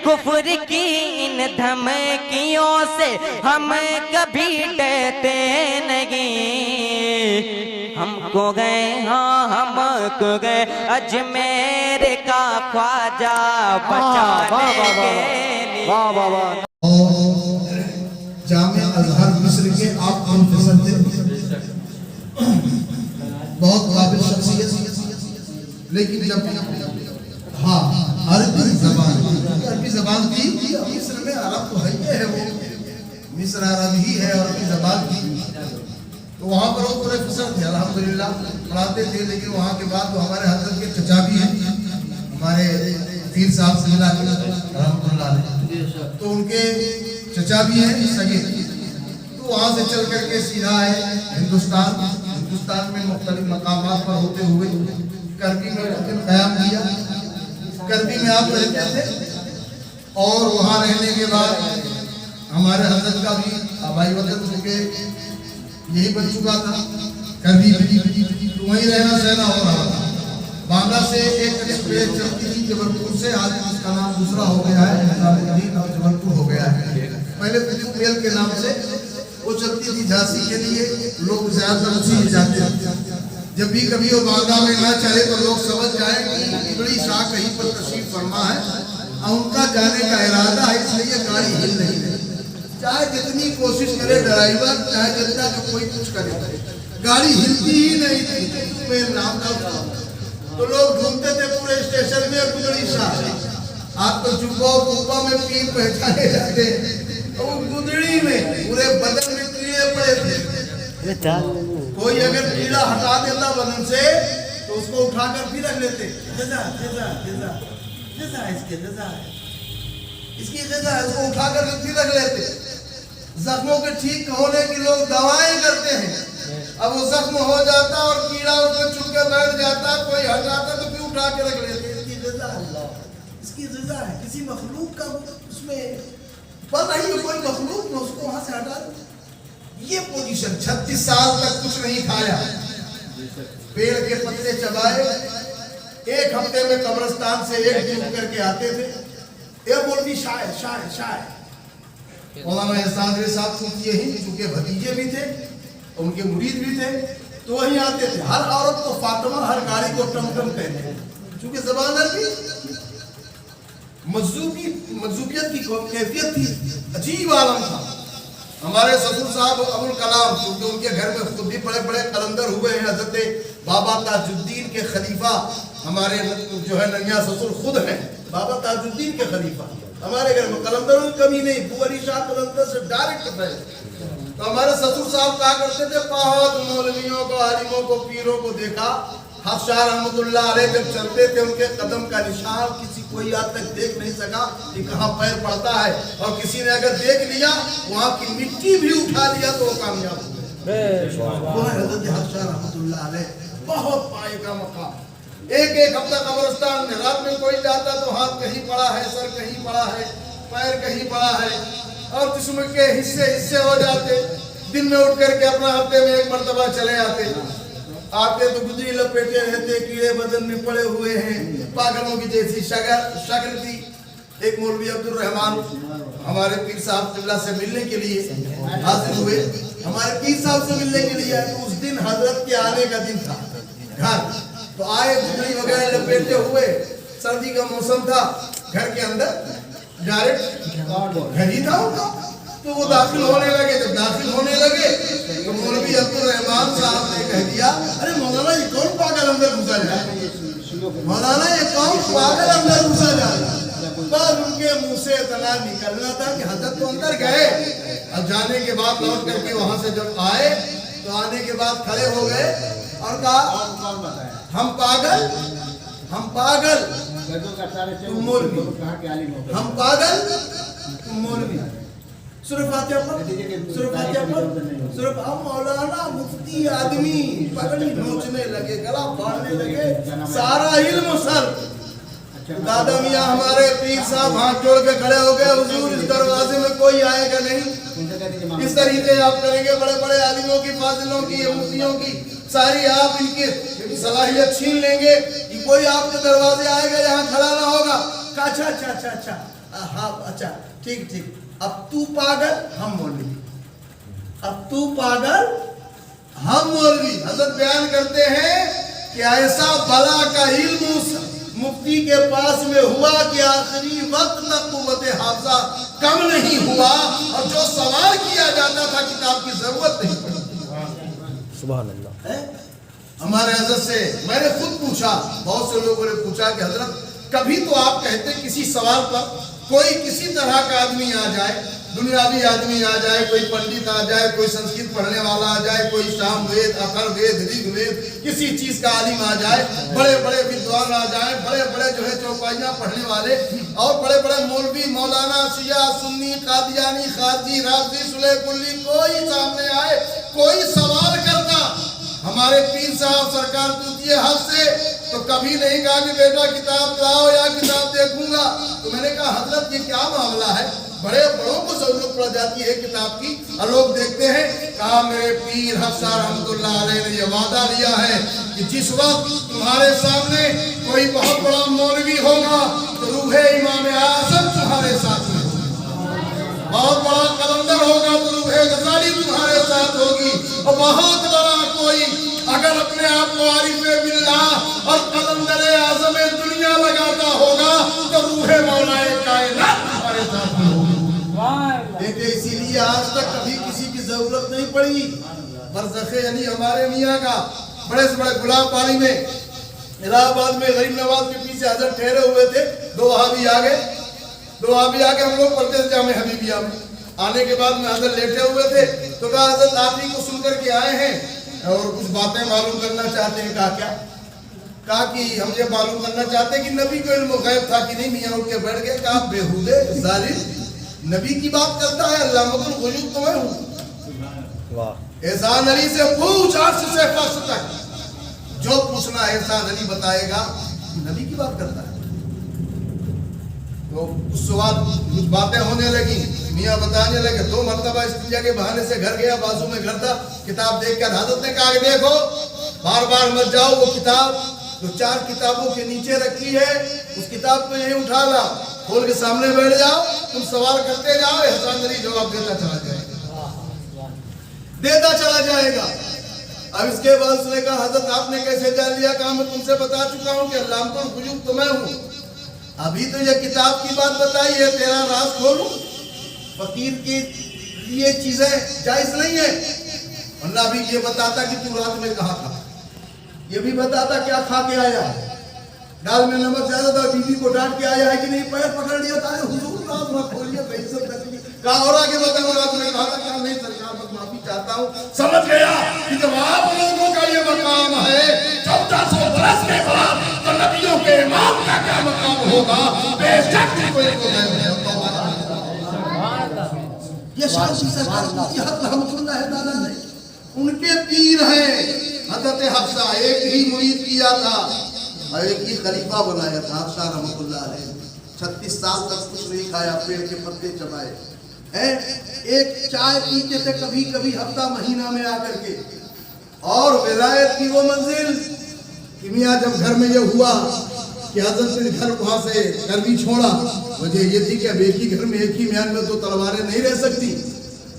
کفر کی ان دھمکیوں سے ہم کبھی ڈرتے نہیں، ہم کو گئے ہاں ہم کو گئے اجمیر کا خواجہ بچانے کے لیے۔ اور جامعہ ازہر مصر کے آپ پروفیسر تھے، بہت قابل شخصیت، لیکن جب عربی زبان کی مصر میں عرب تو ہے وہ مصر عربی ہی ہے، عربی زبان کی، تو وہاں پر وہ پروفیسر تھے، الحمدللہ پڑھاتے تھے، لیکن وہاں کے بعد وہ ہمارے حضرت کے چچا بھی ہیں، ہمارے پیر صاحب سیلا رحمۃ اللہ علیہ، تو ان کے چچا بھی ہیں سگے، تو وہاں سے چل کر کے سیدھا ہے ہندوستان میں مختلف مقامات پر ہوتے ہوئے کربی میں قیام کیا۔ کربی میں آپ رہتے تھے، اور وہاں رہنے کے بعد ہمارے حضرت کا بھی آبائی وطن چونکہ یہی بن چکا تھا کربی، تو وہیں رہنا سہنا ہو رہا تھا۔ بانگلہ سے ایک ایکسپریس چلتی تھی جبلپور سے، آج اس کا نام دوسرا ہو گیا ہے، نظام الدین اب جبلپور ہو گیا ہے، پہلے پھر میل کے نام سے وہ چلتی تھی جھانسی کے لیے، لوگ زیادہ اسی جاتے تھے۔ جب بھی کبھی وہ بانگلہ میں نہ چلے تو لوگ سمجھ جائیں کہ بڑی شاہ کہیں پر تشریف فرما ہے، اور ان کا جانے کا ارادہ ہے، اس لیے گاڑی ہل نہیں ہے، چاہے جتنی کوشش کرے ڈرائیور، چاہے جتنا کہ کوئی کچھ کرے، گاڑی ہلتی ہی نہیں تھی۔ میں نام کا تو لوگ ڈھونڈتے تھے پورے اسٹیشن میں گدڑی شاہ، آپ تو چوبا پوپا میں پیر پہچانے جاتے، وہ گدڑی میں پورے بدن میں کیڑے پڑے تھے، کوئی اگر کیڑا ہٹا دیتا بدن سے تو اس کو اٹھا کر پھر رکھ لیتے، غذا اس کی غذا ہے، اس کو اٹھا کر پھر رکھ لیتے۔ زخموں کے ٹھیک ہونے کی لوگ دوائیں کرتے ہیں، اب وہ زخم ہو جاتا اور کیڑا اس میں چھپ کے بیٹھ جاتا، کوئی ہٹاتا تو پھر اٹھا کے رکھ لیتے، اس کی غذا ہے، اس کی غذا ہے، کسی مخلوق کا اس میں پتہ نہیں ہے، کوئی مخلوق نہ اس کو وہاں سے ہٹا دے۔ یہ پوزیشن 36 سال تک کچھ نہیں کھایا، پیڑ کے پتے چبائے، ایک ہفتے میں قبرستان سے ایک دن کر کے آتے تھے، یہ مولوی شاعر مولانا احسان رضا صاحب چونکہ بھتیجے بھی تھے ان کے مرید بھی تھے، تو وہیں آتے تھے۔ ہر عورت کو فاطمہ، ہر گاڑی کو ٹمٹم کہتے ہیں، چونکہ زبان عربی مجذوبیت کی کیفیت تھی، عجیب عالم تھا۔ ہمارے سسر صاحب ابو الکلام، کیونکہ ان کے گھر میں خود بھی بڑے بڑے قلندر ہوئے ہیں، حضرت بابا تاج الدین کے خلیفہ ہمارے جو ہے ننیا سسر خود ہیں، بابا تاج الدین کے خلیفہ ہمارے گھر میں، قلندروں کی کمی نہیں، ابو علی شاہ قلندر سے ڈائریکٹ ہے۔ تو ہمارے سسر صاحب کہا کرتے تھے، بہت مولویوں کو، عالموں کو، پیروں کو دیکھا، حق شاہ رحمت اللہ علیہ جب چلتے تھے ان کے قدم کا نشان کسی کوئی آج تک دیکھ نہیں سکا کہ کہاں پیر پڑتا ہے، اور کسی نے اگر دیکھ لیا وہاں کی مٹی بھی اٹھا لیا تو وہ کامیاب ہو گئے۔ وہ ہے حضرت حق شاہ رحمت اللہ علیہ، بہت پائے کا مقام۔ ایک ہفتہ قبرستان میں، رات میں کوئی جاتا تو ہاتھ کہیں پڑا ہے، سر کہیں پڑا ہے، پیر کہیں پڑا ہے، اور جسم کے حصے ہو جاتے۔ دن میں اٹھ کر کے اپنا ہفتے میں ایک مرتبہ چلے آتے تو گدری لپیٹے رہتے، کیڑے بدن میں پڑے ہوئے ہیں، پاگلوں کی جیسی شکل تھی۔ ایک مولوی عبد الرحمان ہمارے پیر صاحب قبلہ سے ملنے کے لیے حاضر ہوئے، ہمارے پیر صاحب سے ملنے کے لیے آئے، تو اس دن حضرت کے آنے کا دن تھا گھر، تو آئے گدری وغیرہ لپیٹے ہوئے، سردی کا موسم تھا، گھر کے اندر ڈائریکٹ گھر ہی تھا ان کا، تو وہ داخل ہونے لگے۔ جب داخل ہونے لگے تو مولوی عبد الرحمان صاحب نے کہہ دیا، ارے مولانا یہ کون پاگل اندر گھسا جائے، مولانا یہ کون پاگل اندر گھسا جائے۔ بعد ان کے منہ سے اتنا نکلنا تھا کہ حضرت تو اندر گئے، اب جانے کے بعد لوٹ کر کے وہاں سے جب آئے تو آنے کے بعد کھڑے ہو گئے اور کہا، ہم پاگل تم مولوی، ہم پاگل تم مولوی۔ صرف فاتحہ پر، صرف ہم مولانا مفتی آدمی پگڑی نوچنے لگے، گلا پھاڑنے لگے، سارا علم سر۔ دادا میاں ہمارے پیر صاحب ہاتھ جوڑ کے کھڑے ہو گئے، حضور اس دروازے میں کوئی آئے گا نہیں، اس طریقے آپ کریں گے، بڑے بڑے عالموں کی، فاضلوں کی، مفتیوں کی ساری آپ ان کی صلاحیت چھین لیں گے، کہ کوئی آپ کے دروازے آئے گا یہاں کھڑا نہ ہوگا۔ اچھا हाँ अच्छा ठीक ठीक, अब तू पागल हम मौलवी, अब तू पागल हम मौलवी। हजरत बयान करते हैं कि ऐसा बला का इल्म उस मुफ्ती के पास में हुआ कि आखिरी वक्त तक कुव्वत हाफजा कम नहीं हुआ, और जो सवाल किया जाता था किताब की जरूरत नहीं पड़ी। सुभान अल्लाह। हमारे हजरत से मैंने खुद पूछा, बहुत से लोगों ने पूछा कि हजरत कभी तो आप कहते किसी सवाल पर कोई किसी तरह का आदमी आ जाए, दुनियावी आदमी आ जाए, कोई पंडित आ जाए, कोई संस्कृत पढ़ने वाला आ जाए, कोई साम वेद, अथर्व वेद, ऋग्वेद, किसी चीज का आलिम आ जाए, बड़े बड़े विद्वान आ जाए, बड़े बड़े जो है चौपाइयाँ पढ़ने वाले, और बड़े बड़े मौलवी, मौलाना, शिया, सुन्नी, कादियानी, खारजी, राफजी, सुले कुल्ली, कोई सामने आए, कोई सवाल करता, हमारे पीर साहब सरकार तूतिए हक से तो कभी नहीं कहा कि बेटा किताब लाओ या किताब देखूंगा। तो मैंने कहा हजरत ये क्या मामला है, बड़े बड़ों को जरूरत पड़ जाती है किताब की, और लोग देखते हैं। कहा मेरे पीर हफ्सा रहमतुल्लाह अलैह ने ये वादा लिया है कि जिस वक्त तुम्हारे सामने कोई बहुत बड़ा मौलवी होगा तो रूहे इमाम आज़म तुम्हारे साथ में, बहुत बड़ा कलंदर होगा तो रूहे गजाली तुम्हारे साथ होगी, और बहुत बड़ा कोई अगर अपने आप को आरिफ़े बिल्लाह और कलंदर आज़म दुनिया लगाता होगा तो रूहे मौलाए कायनात तुम्हारे साथ में होगी। देखिए इसीलिए आज तक कभी किसी की जरूरत नहीं पड़ी। बरज़ख़े यानी हमारे मियाँ का बड़े से बड़े गुलाम पानी में इलाहाबाद में गरीब नवाज के पीछे हजरत ठहरे हुए थे, दो वहाबी आ गए, दो वहाबी आके हम लोग पढ़ते थे जामे हबीबिया में। आने के बाद में हजरत लेटे हुए थे तो कहा हजरत आप ही को सुनकर के आए हैं और कुछ बातें मालूम करना चाहते हैं। कहा क्या? कहा कि हम ये मालूम करना चाहते हैं कि नबी को इल्म गैब था कि नहीं। मियाँ उठ के बैठ गए। कहा बेहुदे जालिम, नबी की बात करता है, अल्लाहुल वजूद तो मैं हूँ। वाह। एहसान अली से पूछ अर्श से फर्श तक, जो पूछना एहसान अली बताएगा। नबी की बात करता है तो उस सवाल कुछ बातें होने लगी, मियाँ बताने लगे। 2 मरतबा इस्तिंजा के बहाने से घर गया, बाजू में घर था, किताब देखकर हजरत ने कहा देखो बार बार मत जाओ, वो किताब जो 4 किताबों के नीचे रखी है उस किताब को यहीं उठा ला, खोल के सामने बैठ जाओ, तुम सवाल करते जाओ, एहसान अली जवाब देता चला जाएगा, देता चला जाएगा। अब इसके बाद उसने कहा हजरत आपने कैसे जान लिया? कहा मैं तुमसे बता चुका हूँ कि अल्लाहुल वजूद तो मैं हूँ। अभी तो ये किताब की बात बताई है, तेरा राज खोलूं? फकीर के लिए चीजें जायज नहीं है। वरना अभी ये बताता कि तू रात में कहाँ था, ये भी बताता क्या खा के आया, दाल में नमक ज्यादा था, बीबी को डांट के आया है कि नहीं, पैर पकड़ लिया था, हुजूर रात में खोलिए बेइज्जत कर दी। कहा और आगे बताओ, रात में कहा था क्या? नहीं सरकार मैं माफी चाहता हूँ। समझ गया कि जब आप लोगों का ये मकाम है 1400 बरस के बाद, तो नबियों के इमाम का क्या मकाम होगा? बेशक कोई ये शाही सरकार रहमतुल्लाह ताला ने उनके पीर हैं हजरत हफ्सा, एक ही मुरीद किया था और एक ही खलीफा बनाया था हफ्सा रहमतुल्लाह अलैह। 36 साल तक कुछ नहीं खाया, पेड़ के पत्ते चबाए हैं, एक चाय पीते थे कभी कभी हफ्ता महीना में आकर के। और विलायत की वो मंजिल कि मियाँ जब घर में ये हुआ कि हजरत ने घर वहां से घर भी छोड़ा, वजह ये थी कि अब एक ही घर में एक ही म्यान में तो तलवारें नहीं रह सकती,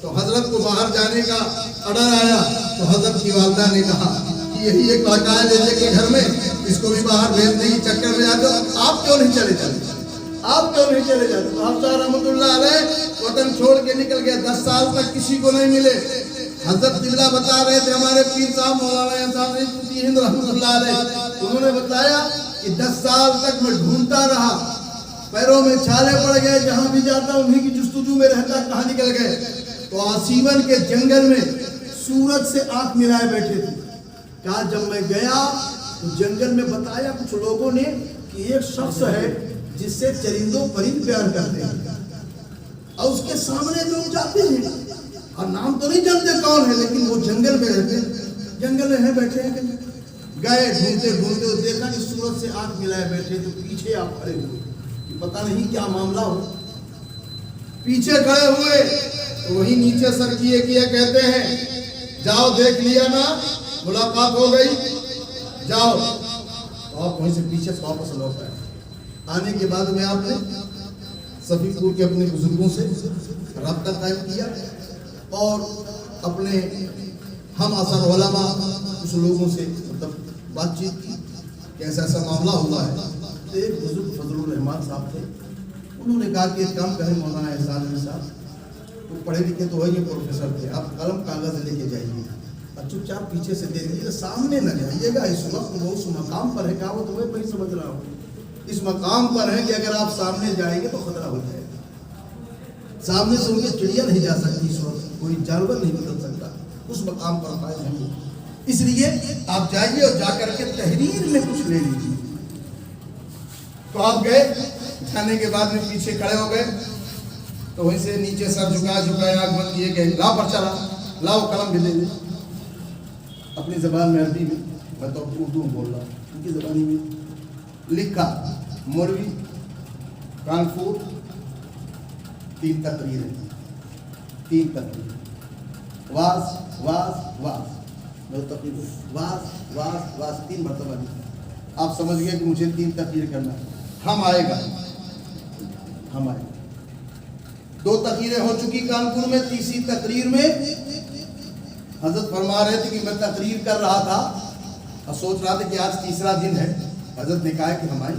तो हजरत को बाहर जाने का ऑर्डर आया। तो हजरत की वालदा ने कहा कि यही एक लड़का है जैसे के घर में, इसको भी बाहर भेजने की चक्कर में आकर आप क्यों नहीं चले जाते, आप क्यों नहीं चले जाते? तो हफ्सा रहमतुल्लाह अलैह वतन छोड़ के निकल गया, 10 साल तक किसी को नहीं मिले। हजरत किबला बता रहे थे, हमारे पीर साहब मौलाना हिंद रहमतुल्लाह अलैह, उन्होंने बताया कि 10 साल तक मैं ढूंढता रहा, पैरों में छाले पड़ गए, जहां भी जाता उन्हीं की जुस्तजू में रहता, कहाँ निकल गए। तो आसीवन के जंगल में सूरज से आंख मिलाए बैठे थे। कहा जब मैं गया तो जंगल में बताया कुछ लोगों ने कि एक शख्स है जिससे चरिंदों परिंद प्यार करते हैं, और उसके सामने लोग जाते हैं और नाम तो नहीं जानते कौन है, लेकिन वो जंगल में रहते हैं, जंगल में है बैठे हैं। गए ढूंढते ढूंढते देखा कि सूरज से आंख मिलाए बैठे, तो पीछे आप खड़े हुए कि पता नहीं क्या मामला हो। पीछे खड़े हुए तो वही नीचे सर किए कहते हैं जाओ देख लिया ना, मुलाकात हो गई, जाओ। और वहीं से पीछे वापस लौट आए। आने के बाद में आपने सफ़ी पुर के अपने बुजुर्गों से रब्ता कायम किया और अपने हम आसार उलमा कुछ लोगों से मतलब बातचीत की कि ऐसा ऐसा मामला हुआ है। तो एक बुजुर्ग फजलुर रहमान साहब थे, उन्होंने कहा कि एक काम करें मौलाना एहसान अली साहब, वो पढ़े लिखे तो वही प्रोफेसर थे, आप कलम कागज़ लेके जाइए और चुपचाप पीछे से दे दीजिए, सामने न जाइएगा। इस वक्त वो उस मकाम पर है, कहा वो तुम्हें नहीं समझ रहा हूँ, इस मकाम पर है कि अगर आप सामने जाएंगे तो खतरा हो जाएगा। सामने से उनकी चिड़िया नहीं जा सकती, इस वक्त कोई जानवर नहीं बदल सकता, उस मकाम पर फायद है। इसलिए आप जाइए और जाकर के तहरीर में कुछ ले लीजिए। तो आप गए, जाने के बाद में पीछे खड़े हो गए, तो वहीं से नीचे सर झुकाए आँख बंद किए गए, लाओ पर्चा लाओ कलम भी दे दे अपनी जबान में, अरबी में, मैं तो उर्दू में बोल रहा हूँ, उनकी जबानी में लिखा मौलवी कानपुर 3 तकरीरें, 3 तकरीर, वाज वाज 3 मरतबा लिखा। आप समझ गए कि मुझे 3 तकरीर करना है। हम आएगा 2 तकरीरें हो चुकी कानपुर में, तीसरी तकरीर में हजरत फरमा रहे थे कि मैं तकरीर कर रहा था और सोच रहा था कि आज तीसरा दिन है। हजरत ने कहा कि हम आए,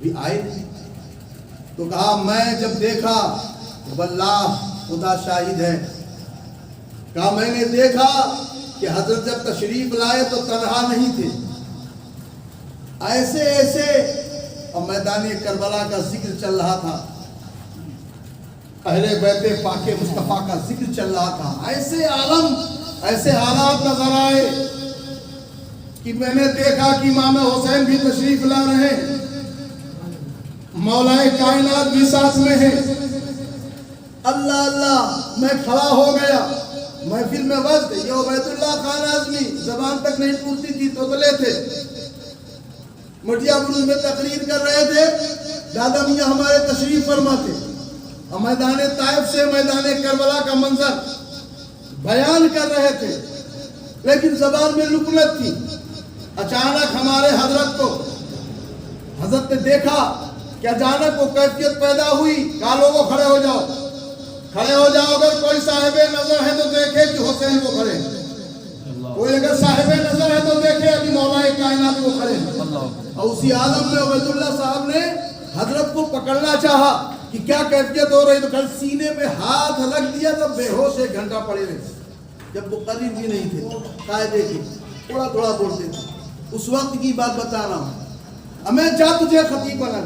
भी आए तो कहा मैं जब देखा तो वल्लाह खुदा शाहिद है, कहा मैंने देखा कि हजरत जब तशरीफ लाए तो तन्हा नहीं थे, ऐसे ऐसे और मैदान करबला का जिक्र चल रहा था, अहले बैते पाके मुस्तफा का जिक्र चल रहा था, ऐसे आलम ऐसे हालात नजर आए कि मैंने देखा कि इमाम हुसैन भी तशरीफ ला रहे हैं, मौलाए कायनात भी साथ में है। अल्लाह अल्लाह मैं खड़ा हो गया, महफिल में वक्त ये उबैदुल्लाह खान आजमी जबान तक नहीं टूटती थी, तोतले थे, मटिया बुरुज में तकरीर कर रहे थे, दादा मियाँ हमारे तशरीफ फरमा थे और मैदान ताइफ से मैदान करबला का मंजर बयान कर रहे थे, लेकिन जबान में लुकनत थी। अचानक हमारे हजरत को हजरत ने देखा कि अचानक वो कैफियत पैदा हुई, कहा लोगों खड़े हो जाओ, अगर कोई साहिबे नजर है तो देखे कि हुसैन वो खड़े, कोई अगर साहिबे नजर है तो देखे अभी मौलाए कायनात वो खड़े। और उसी आलम में उबैदुल्लाह साहब ने हजरत को पकड़ना चाहा कि क्या कैफियत हो रही, तो कल सीने पे हाथ रख दिया, तब बेहोश 1 घंटा पड़े रहे, जब वो करीब भी नहीं थे, कायदे के थोड़ा थोड़ा बोलते थे। उस वक्त की बात बता रहा हूँ। हमें जा तुझे खतीब बना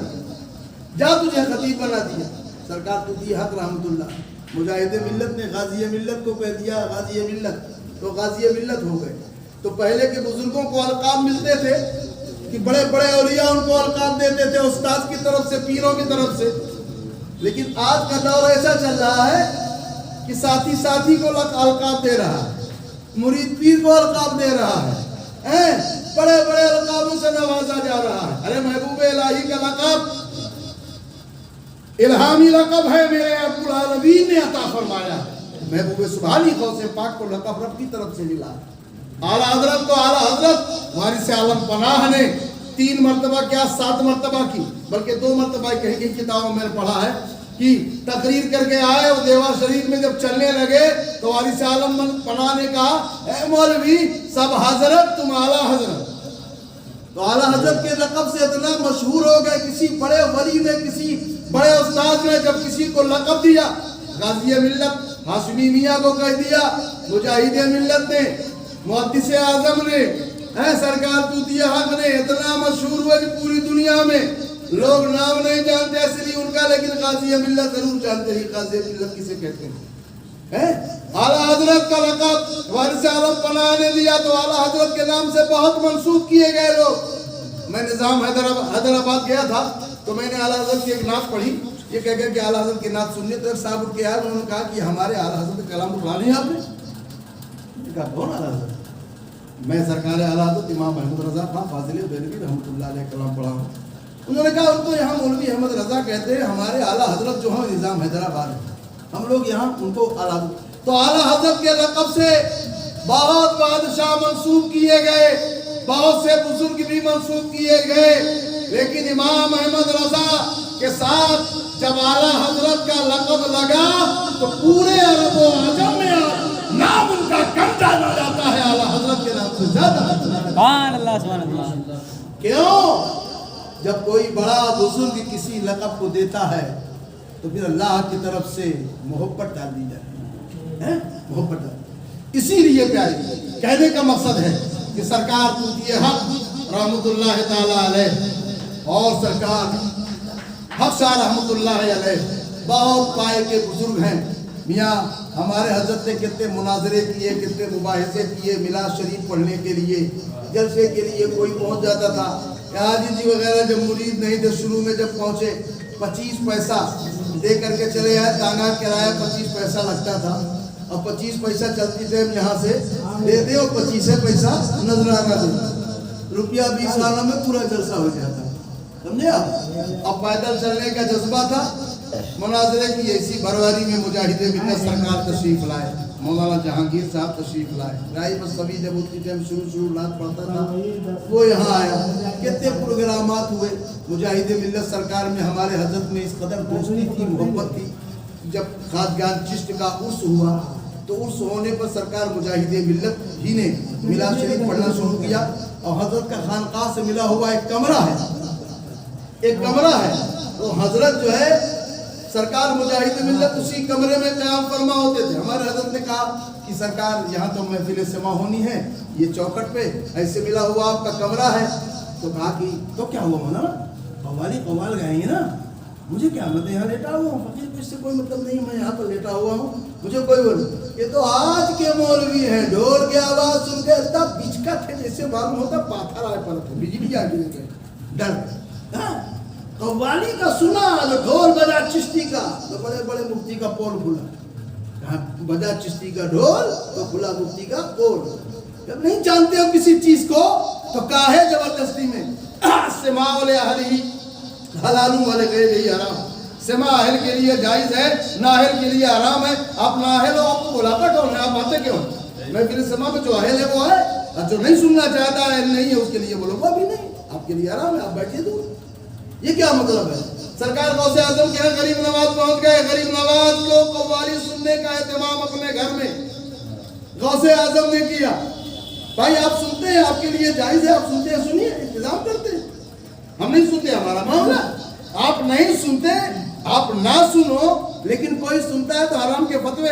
दिया, सरकार तुझी हक रहमतुल्लाह मुजाहिद मिल्लत ने गाजी मिल्लत को कह दिया गाजी मिल्लत, तो गाजी मिल्लत हो गए। तो पहले के बुजुर्गों को अलकाब मिलते थे कि बड़े बड़े औलिया उनको अलकाब देते थे, उस्ताद की तरफ से, पीरों की तरफ से। लेकिन आज का दौर ऐसा चल रहा है कि साथी साथी को अलकाब दे रहा है, मुरीद पीर को अलकाब दे रहा है, बड़े बड़े अलकाबों से नवाजा जा रहा है। अरे महबूब इलाही का लक़ब इल्हामी लक़ब है, मेरे अब्दुल आलमीन ने अता फरमाया। महबूब सुभानी गौसे पाक को लक़ब रब की तरफ से मिला। आला हजरत को आला हजरत वारिस आलम पनाह ने 3 मरतबा क्या 7 मरतबा की, बल्कि 2 मरतबा कहीं कहीं किताबों में पढ़ा है कि तकरीर करके आए और देवा शरीफ में जब चलने लगे तो वारिस आलम पनाह ने कहा, ए मौलवी सब हजरत तुम आला हजरत। तो आला हजरत के लक़ब से इतना मशहूर हो गए, किसी बड़े वली ने, किसी बड़े उस्ताद ने जब किसी को लक़ब दिया, गाज़ी मिल्लत हाशमी मियाँ को कह दिया, मुजाहिद मिल्लत ने, मुहद्दिस आज़म ने, सरकार तूतिया हक ने, इतना मशहूर हुआ कि पूरी दुनिया में लोग नाम नहीं जानते असली उनका, लेकिन गाज़ी मिल्लत जरूर जानते हैं। गाज़ी मिल्लत किसे कहते हैं? आला हजरत का लक़ब वारिस आलम पनाह ने दिया, तो आला हजरत के नाम से बहुत मंसूब किए गए लोग। मैं निज़ाम हैदराबाद गया था, तो मैंने आला हजरत की एक नात पढ़ी, ये कह गया कि आला हजरत की नात सुननी, तो एक साहब उठ के आए, उन्होंने कहा कि हमारे आला हजरत कलाम उठा नहीं आपने? कहा कौन आला हजरत? मैं सरकार आला हजरत इमाम महमूद रजा खान फाजिल बेलवी रहमतुल्लाह अलैह कलाम पढ़ा हूँ। उन्होंने कहा उनको यहाँ मौलवी अहमद रजा कहते हैं, हमारे आला हजरत जो है निज़ाम हैदराबाद है, हम लोग यहाँ उनको आला। तो आला हजरत के लक़ब से बहुत बादशाह मंसूब किए गए, بہت سے بزرگ بھی منسوب کیے گئے، لیکن امام احمد رضا کے ساتھ جب اعلیٰ حضرت کا لقب لگا تو پورے عرب و عجم میں نام ان کا کم جانا جاتا ہے، اعلیٰ حضرت کے نام سے زیادہ۔ سبحان اللہ سبحان اللہ۔ کیوں؟ جب کوئی بڑا بزرگ کسی لقب کو دیتا ہے تو پھر اللہ کی طرف سے محبت ڈال دی جاتی ہے، محبت ڈال۔ اسی لیے پیارے کہنے کا مقصد ہے کہ سرکار توتی حق رحمت اللہ تعالیٰ علیہ اور سرکار حق شاہ رحمت اللہ علیہ بہت پائے کے بزرگ ہیں۔ میاں ہمارے حضرت نے کتنے مناظرے کیے، کتنے مباحثے کیے، میلاد شریف پڑھنے کے لیے، جلسے کے لیے کوئی پہنچ جاتا تھا، حاجی جی وغیرہ جب مرید نہیں تھے شروع میں جب پہنچے 25 پیسہ دے کر کے چلے آئے، تانگا کرایہ 25 پیسہ لگتا تھا، اور 25 پیسہ چلتی ٹائم یہاں سے دے دے اور 25 پیسہ نظرانہ دے، روپیہ 20 آنا میں پورا جلسہ ہو جاتا، سمجھے آپ؟ اب پیدل چلنے کا جذبہ تھا۔ مناظرے کی ایسی برواری میں مجاہد ملت سرکار تشریف لائے، مولانا جہانگیر صاحب تشریف لائے، رائی بس کبھی جب اس کی ٹائم شروع نعت پڑھتا تھا وہ یہاں آیا، کتنے پروگرامات ہوئے مجاہد ملت سرکار میں، ہمارے حضرت میں اس قدر دوستی تھی، محبت تھی۔ جب خواجگان چشت کا عرس ہوا تو عرس ہونے پر سرکار مجاہد ملت ہی نے میلاد شریف پڑھنا شروع کیا، اور حضرت کا خانقاہ سے ملا ہوا ایک کمرہ ہے، ایک کمرہ ہے، تو حضرت جو ہے سرکار مجاہد ملت اسی کمرے میں قیام فرما ہوتے تھے۔ ہمارے حضرت نے کہا کہ سرکار یہاں تو محفل سما ہونی ہے، یہ چوکٹ پہ ایسے ملا ہوا آپ کا کمرہ ہے، تو کہا کہ تو کیا ہوا مولانا، قوالی قوال گائیں گے نا، مجھے کیا مطلب یہاں لیٹا ہوا ہوں، فقیر کو اس سے کوئی مطلب نہیں، میں یہاں تو لیٹا ہوا ہوں، مجھے کوئی بول، یہ تو آج کے مولوی ہیں، ڈھول کی آواز سن کے اتنا بچکا تھے جیسے معلوم ہوتا پاتھر آئے پر تھے، بجلی آ گئی، ڈر۔ قوالی کا سنا جو ڈھول بجا چشتی کا، تو بڑے بڑے مفتی کا پول کھلا، بجا چشتی کا ڈھول تو کھلا مفتی کا پول۔ جب نہیں جانتے ہو کسی چیز کو تو کاہے زبردستی میں سماع لأہلہ حلال ولغیرہ حرام، سماع اہل کے لیے جائز ہے، نااہل کے لیے حرام ہے۔ آپ نااہل ہو، آپ کو بلاتا کون ہے، آپ آتے کیوں؟ میں پھر سماع میں جو اہل ہے وہ ہے، اور جو نہیں سننا چاہتا ہے نہیں ہے اس کے لیے بولو وہ بھی نہیں، آپ کے لیے حرام ہے، آپ بیٹھیے دور۔ یہ کیا مطلب ہے؟ سرکار غوث اعظم کے یہاں غریب نواز پہنچ گئے، غریب نواز کو قوالی سننے کا اہتمام اپنے گھر میں غوث اعظم نے کیا۔ بھائی آپ سنتے ہیں، آپ کے لیے جائز ہے، آپ سنتے ہیں، سنیے، انتظام کرتے ہیں، ہم نہیں سنتے، ہمارا معاملہ، آپ نہیں سنتے، آپ نہ سنو، لیکن کوئی سنتا ہے تو حرام کے فتوے،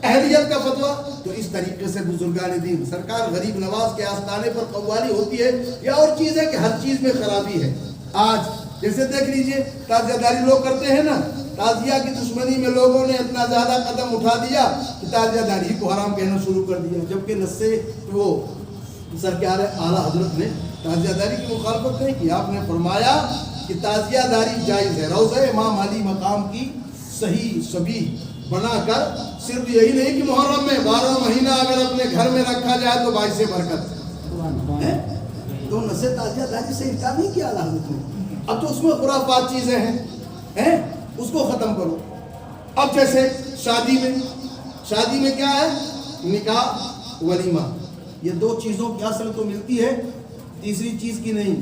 اہلیت کا فتویٰ۔ تو اس طریقے سے بزرگان دین سرکار غریب نواز کے آستانے پر قوالی ہوتی ہے، یا اور چیز ہے کہ ہر چیز میں خرابی ہے۔ آج جیسے دیکھ لیجئے تعزیہ داری لوگ کرتے ہیں نا، تعزیہ کی دشمنی میں لوگوں نے اتنا زیادہ قدم اٹھا دیا کہ تعزیہ داری کو حرام کہنا شروع کر دیا، جبکہ نصے وہ سرکار اعلیٰ حضرت نے تعزیہ داری کی مخالفت نہیں کی۔ آپ نے فرمایا کہ تعزیہ داری جائز ہے، روضہ امام علی مقام کی صحیح شبیہ بنا کر، صرف یہی نہیں کہ محرم میں 12 مہینہ اگر اپنے گھر میں رکھا جائے تو باعث برکت ہے، تو نصے تعزیہ داری سے انکار نہیں کیا اعلیٰ حضرت نے۔ اب تو اس میں خرافات چیزیں ہیں، اس کو ختم کرو۔ اب جیسے شادی میں کیا ہے؟ نکاح، ولیمہ، یہ دو چیزوں کی اصل تو ملتی ہے، تیسری چیز کی نہیں۔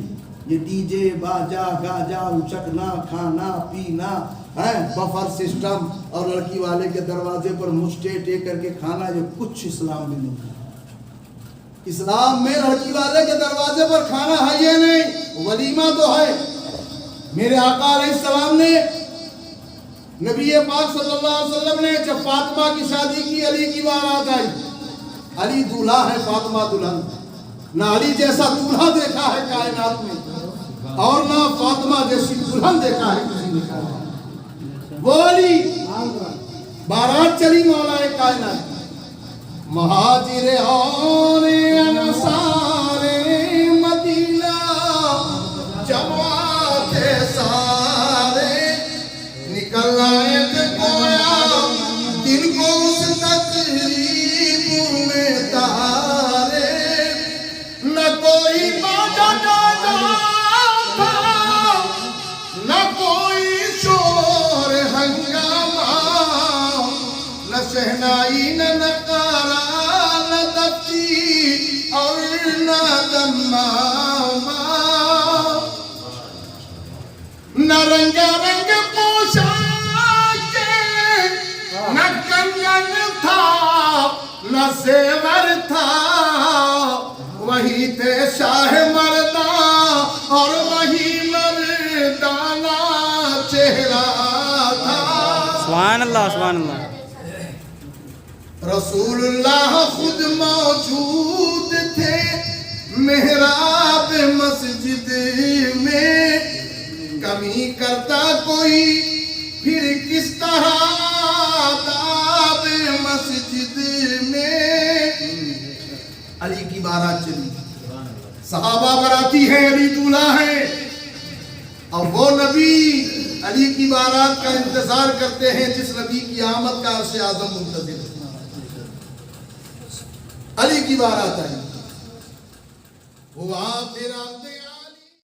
یہ ڈی جے، باجا، گاجا، اچکنا، کھانا پینا، بفر سسٹم، اور لڑکی والے کے دروازے پر مشٹے ٹیک کر کے کھانا، یہ کچھ اسلام میں نہیں۔ اسلام میں لڑکی والے کے دروازے پر کھانا ہے یہ نہیں، ولیمہ تو ہے۔ میرے آقا علیہ السلام نے، نبی پاک صلی اللہ علیہ وسلم نے جب فاطمہ کی شادی کی، علی کی بارات آئی، علی دولہا ہے، فاطمہ دلہن، نہ علی جیسا دولہا دیکھا ہے کائنات میں، اور نہ فاطمہ جیسی دلہن دیکھا ہے کسی نے کہا۔ وہ علی، بارات چلی مولا کائنات، مہاجر اور انصار مدینہ جماعت سارے نکل آئے تھے، گویا دن کو اس تقریب میں تارے، نہ کوئی باجا گاجا تھا، نہ کوئی شور ہنگامہ، نہ شہنائی نہ نقارہ، نہ دفتی اور نہ دمہ۔ رنگا رنگ پوشاک نہ کنگن تھا نہ زیور تھا وہی تھے شاہ مردہ اور وہی مردانہ چہرہ تھا سبحان اللہ سبحان اللہ رسول اللہ خود موجود تھے محراب مسجد میں کمی کرتا کوئی پھر کس طرح آداب مسجد میں علی کی بارات چلی صحابہ براتی ہیں علی دولہا ہے اور وہ نبی علی کی بارات کا انتظار کرتے ہیں جس نبی کی آمد کا عرش اعظم منتظر ہے علی کی بارات آئی ہوا تیرا